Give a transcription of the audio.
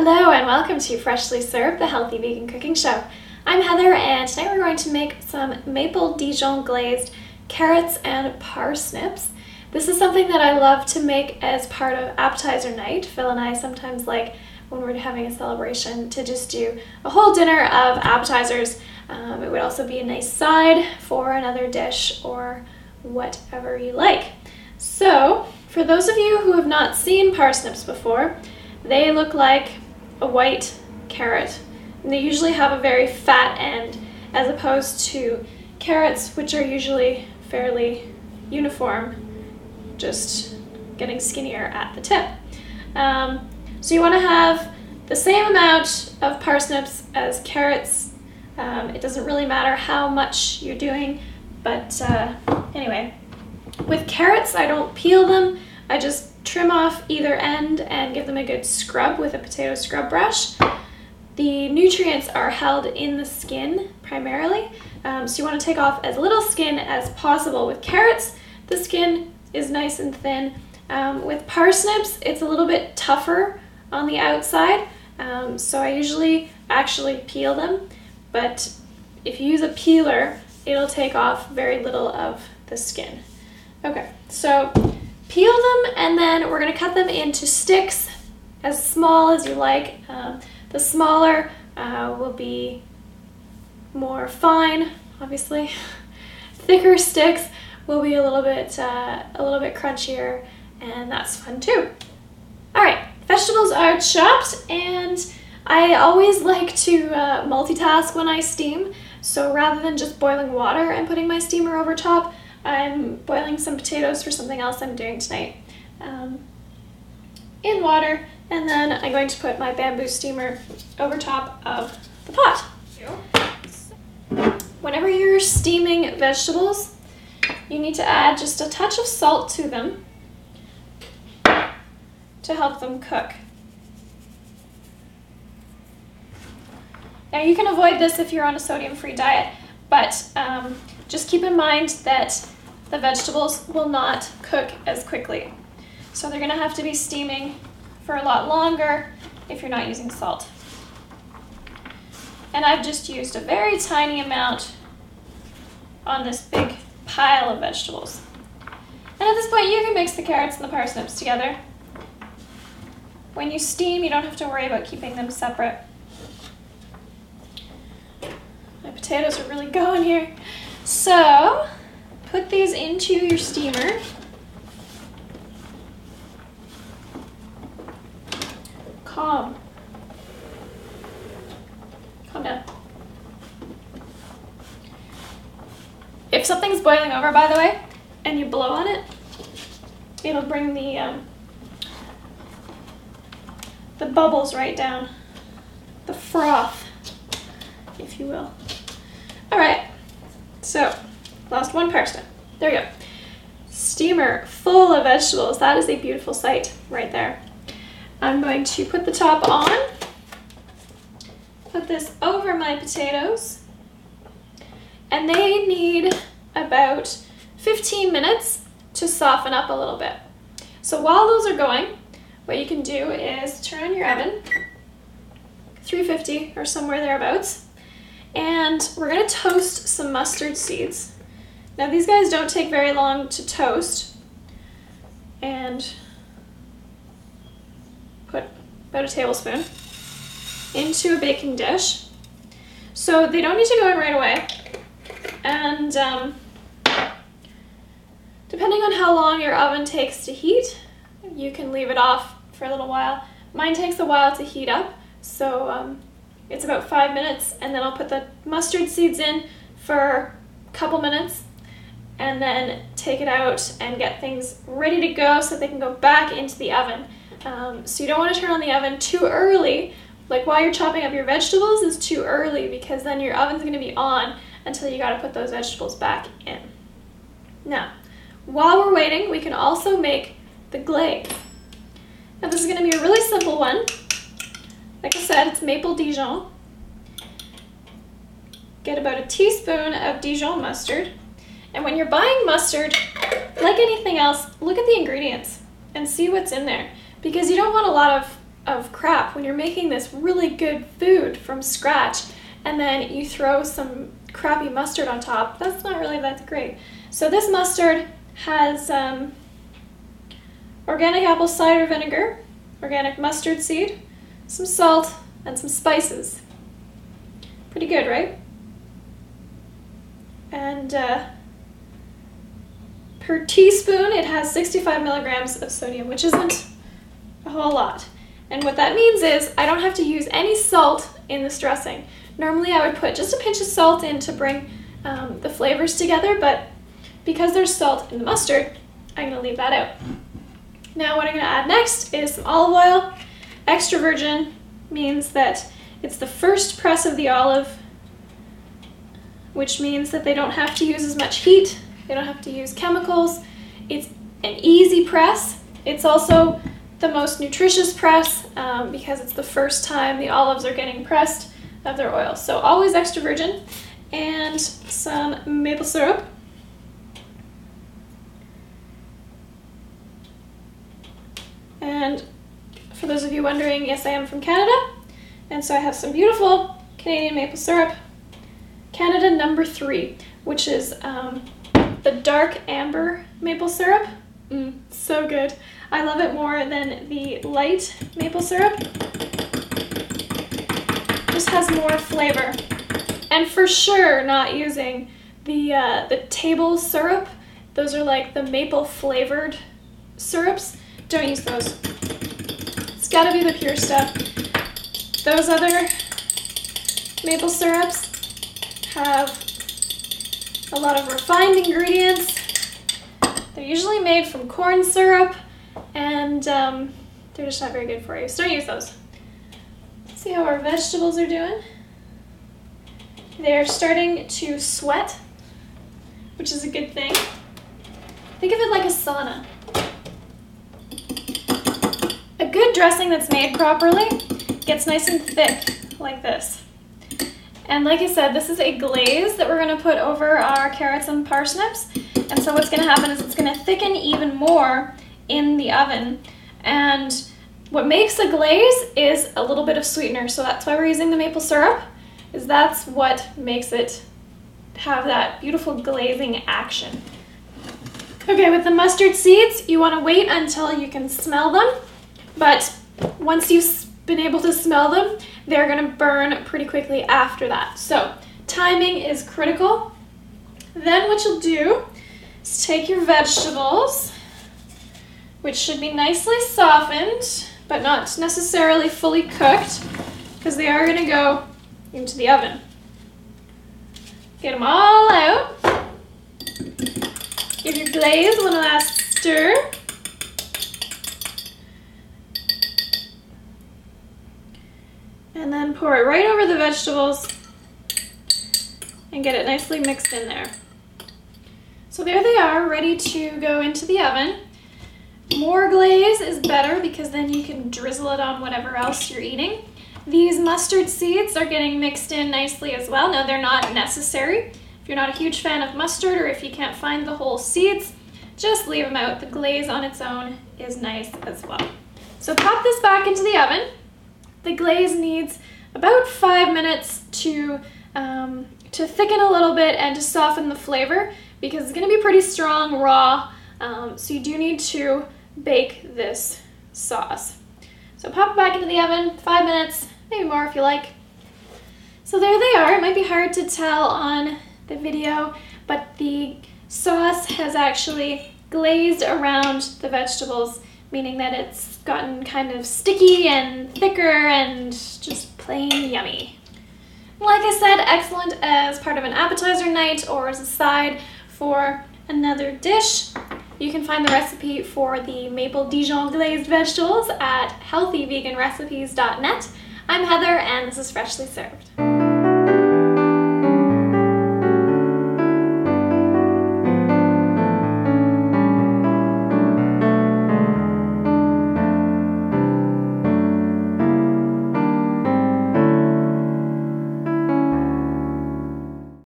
Hello and welcome to Freshly Served, the Healthy Vegan Cooking Show. I'm Heather and today we're going to make some maple Dijon glazed carrots and parsnips. This is something that I love to make as part of appetizer night. Phil and I sometimes like, when we're having a celebration, to just do a whole dinner of appetizers. It would also be a nice side for another dish or whatever you like. So, for those of you who have not seen parsnips before, they look like a white carrot, and they usually have a very fat end as opposed to carrots, which are usually fairly uniform, just getting skinnier at the tip. So you want to have the same amount of parsnips as carrots. It doesn't really matter how much you're doing, but anyway, with carrots I don't peel them, I just trim off either end and give them a good scrub with a potato scrub brush. The nutrients are held in the skin primarily, so you want to take off as little skin as possible. With carrots, the skin is nice and thin. With parsnips, it's a little bit tougher on the outside, so I usually actually peel them, but if you use a peeler, it'll take off very little of the skin. Okay, so peel them, and then we're going to cut them into sticks as small as you like. The smaller will be more fine, obviously. Thicker sticks will be a little bit crunchier, and that's fun too. All right, vegetables are chopped, and I always like to multitask when I steam. So rather than just boiling water and putting my steamer over top, I'm boiling some potatoes for something else I'm doing tonight in water, and then I'm going to put my bamboo steamer over top of the pot. Whenever you're steaming vegetables, you need to add just a touch of salt to them to help them cook. Now you can avoid this if you're on a sodium-free diet, but just keep in mind that the vegetables will not cook as quickly. So they're gonna have to be steaming for a lot longer if you're not using salt. And I've just used a very tiny amount on this big pile of vegetables. And at this point you can mix the carrots and the parsnips together. When you steam, you don't have to worry about keeping them separate. My potatoes are really going here. So, put these into your steamer. Calm down. If something's boiling over, by the way, and you blow on it, it'll bring the bubbles right down, the froth, if you will. All right, so lost one parsnip. There we go. Steamer full of vegetables. That is a beautiful sight right there. I'm going to put the top on, put this over my potatoes, and they need about 15 minutes to soften up a little bit. So while those are going, what you can do is turn on your oven, 350 or somewhere thereabouts, and we're going to toast some mustard seeds. Now these guys don't take very long to toast, and put about a tablespoon into a baking dish. So they don't need to go in right away, and depending on how long your oven takes to heat, you can leave it off for a little while. Mine takes a while to heat up, so it's about 5 minutes, and then I'll put the mustard seeds in for a couple minutes, and then take it out and get things ready to go so that they can go back into the oven. So you don't want to turn on the oven too early, like while you're chopping up your vegetables is too early, because then your oven's going to be on until you got to put those vegetables back in. Now, while we're waiting, we can also make the glaze. Now this is going to be a really simple one. Like I said, it's maple Dijon. Get about a teaspoon of Dijon mustard. And when you're buying mustard, like anything else, look at the ingredients and see what's in there, because you don't want a lot of of crap when you're making this really good food from scratch and then you throw some crappy mustard on top. That's not really that great. So this mustard has organic apple cider vinegar, organic mustard seed, some salt, and some spices. Pretty good, right? And per teaspoon, it has 65 milligrams of sodium, which isn't a whole lot. And what that means is I don't have to use any salt in this dressing. Normally I would put just a pinch of salt in to bring the flavors together, but because there's salt in the mustard, I'm going to leave that out. Now what I'm going to add next is some olive oil. Extra virgin means that it's the first press of the olive, which means that they don't have to use as much heat, they don't have to use chemicals. It's an easy press. It's also the most nutritious press because it's the first time the olives are getting pressed of their oil. So always extra virgin, and some maple syrup. And for those of you wondering, yes, I am from Canada, and so I have some beautiful Canadian maple syrup. Canada No. 3, which is the dark amber maple syrup. So good. I love it more than the light maple syrup. Just has more flavor. And for sure not using the table syrup. Those are like the maple flavored syrups. Don't use those. It's gotta be the pure stuff. Those other maple syrups have a lot of refined ingredients. They're usually made from corn syrup, and they're just not very good for you, so don't use those. Let's see how our vegetables are doing. They're starting to sweat, which is a good thing. Think of it like a sauna. A good dressing that's made properly gets nice and thick like this. And like I said, this is a glaze that we're going to put over our carrots and parsnips. And so what's going to happen is it's going to thicken even more in the oven. And what makes a glaze is a little bit of sweetener. So that's why we're using the maple syrup, is that's what makes it have that beautiful glazing action. Okay, with the mustard seeds, you want to wait until you can smell them. But once you've been able to smell them, they're going to burn pretty quickly after that. So timing is critical. Then what you'll do is take your vegetables, which should be nicely softened, but not necessarily fully cooked, because they are going to go into the oven. Get them all out. Give your glaze one last stir. And then pour it right over the vegetables and get it nicely mixed in there. So there they are, ready to go into the oven. More glaze is better because then you can drizzle it on whatever else you're eating. These mustard seeds are getting mixed in nicely as well. Now, they're not necessary. If you're not a huge fan of mustard, or if you can't find the whole seeds, just leave them out. The glaze on its own is nice as well. So pop this back into the oven. The glaze needs about 5 minutes to thicken a little bit and to soften the flavor, because it's going to be pretty strong raw, so you do need to bake this sauce. So pop it back into the oven, 5 minutes, maybe more if you like. So there they are. It might be hard to tell on the video, but the sauce has actually glazed around the vegetables, meaning that it's gotten kind of sticky and thicker and just plain yummy. Like I said, excellent as part of an appetizer night or as a side for another dish. You can find the recipe for the maple Dijon glazed vegetables at healthyveganrecipes.net. I'm Heather, and this is Freshly Served.